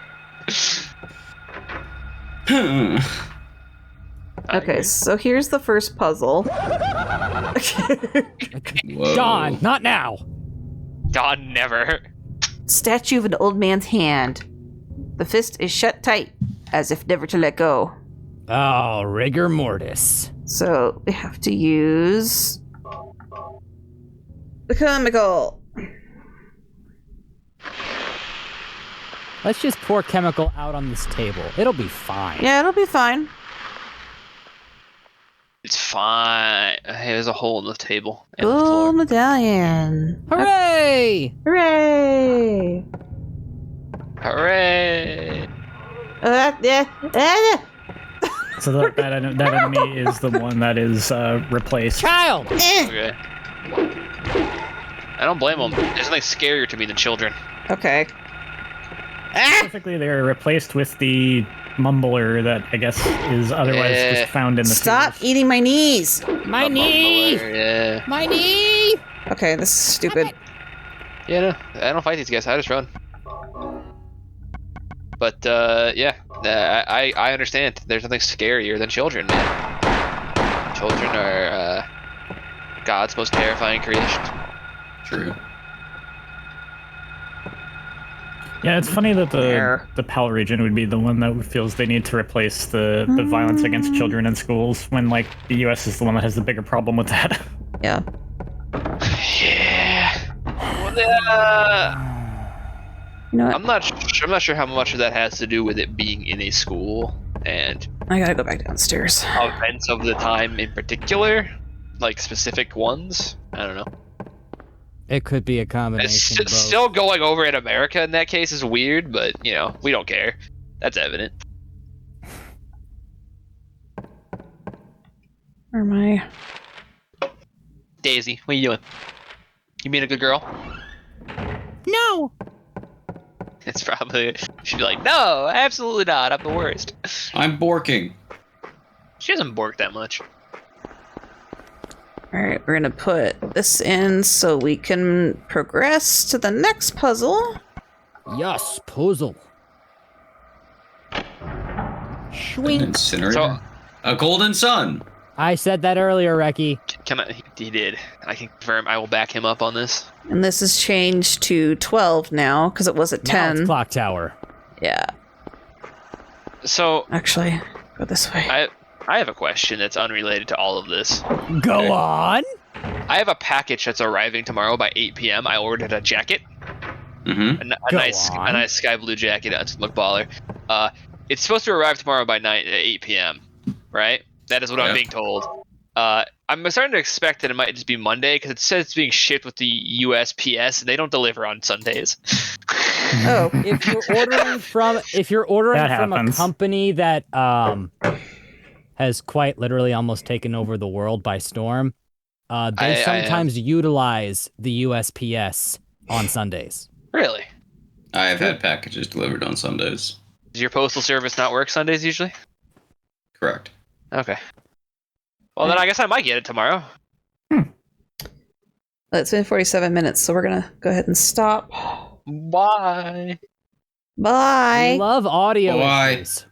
Speaker 1: Okay, so here's the first puzzle.
Speaker 7: Whoa.
Speaker 4: Dawn, not now.
Speaker 2: God, never.
Speaker 1: Statue of an old man's hand. The fist is shut tight, as if never to let go.
Speaker 4: Oh, rigor mortis.
Speaker 1: So we have to use the chemical.
Speaker 4: Let's just pour chemical out on this table. It'll be fine.
Speaker 1: Yeah, it'll be fine.
Speaker 2: It's fine. Hey, there's a hole in the table and the
Speaker 1: Gold
Speaker 2: floor.
Speaker 1: medallion.
Speaker 4: Hooray!
Speaker 1: Hooray!
Speaker 2: Hooray!
Speaker 3: So that enemy is the one that is replaced.
Speaker 4: Child!
Speaker 2: Okay. I don't blame them. There's nothing scarier to me than children.
Speaker 1: Okay.
Speaker 3: Specifically, they're replaced with the mumbler that I guess is otherwise just found in the
Speaker 1: Stop
Speaker 3: sewers.
Speaker 1: eating my knees!
Speaker 4: My knee!
Speaker 2: Yeah.
Speaker 4: My knee!
Speaker 1: Okay, this is stupid.
Speaker 2: Yeah, no. I don't fight these guys. I just run. But, yeah. I understand. There's nothing scarier than children, man. Children are, God's most terrifying creation.
Speaker 7: True.
Speaker 3: Yeah, it's funny that the PAL region would be the one that feels they need to replace the violence against children in schools when, like, the US is the one that has the bigger problem with that.
Speaker 1: Yeah.
Speaker 2: Yeah.
Speaker 1: You know what?
Speaker 2: I'm not sure how much of that has to do with it being in a school and
Speaker 1: I gotta go back downstairs.
Speaker 2: events of the time in particular, like specific ones. I don't know.
Speaker 4: It could be a combination
Speaker 2: It's
Speaker 4: of both.
Speaker 2: still going over in America in that case is weird, but we don't care. That's evident.
Speaker 1: Where am I?
Speaker 2: Daisy, what are you doing? You being a good girl?
Speaker 4: No!
Speaker 2: It's probably she'd be like, no, absolutely not. I'm the worst.
Speaker 7: I'm borking.
Speaker 2: She doesn't bork that much.
Speaker 1: Alright, we're gonna put this in so we can progress to the next puzzle.
Speaker 4: Yes, puzzle.
Speaker 7: An
Speaker 4: Schwink.
Speaker 7: incinerator.
Speaker 2: So-
Speaker 7: A golden sun.
Speaker 4: I said that earlier, Reki.
Speaker 2: Can I? He did. I can confirm. I will back him up on this.
Speaker 1: And this is changed to 12 now, because it was at
Speaker 4: Now
Speaker 1: 10.
Speaker 4: it's clock tower.
Speaker 1: Yeah.
Speaker 2: So
Speaker 1: Actually, go this way.
Speaker 2: I have a question that's unrelated to all of this.
Speaker 4: Go on.
Speaker 2: I have a package that's arriving tomorrow by 8 p.m. I ordered a jacket,
Speaker 7: Mm-hmm.
Speaker 2: a
Speaker 4: Go
Speaker 2: nice
Speaker 4: on.
Speaker 2: sky blue jacket. It's look baller. It's supposed to arrive tomorrow by 8 p.m. Right? That is what I'm
Speaker 7: Yeah.
Speaker 2: being told. I'm starting to expect that it might just be Monday because it says it's being shipped with the USPS and they don't deliver on Sundays.
Speaker 1: Oh,
Speaker 4: If you're ordering
Speaker 3: That
Speaker 4: from a
Speaker 3: happens.
Speaker 4: company that has quite literally almost taken over the world by storm, they sometimes utilize the USPS on Sundays.
Speaker 2: Really?
Speaker 7: I have had packages delivered on Sundays.
Speaker 2: Does your postal service not work Sundays usually?
Speaker 7: Correct.
Speaker 2: Okay. Well, then I guess I might get it tomorrow.
Speaker 1: it's been 47 minutes, so we're gonna go ahead and stop.
Speaker 2: Bye.
Speaker 1: Bye.
Speaker 4: We love audio
Speaker 7: Bye.
Speaker 4: issues.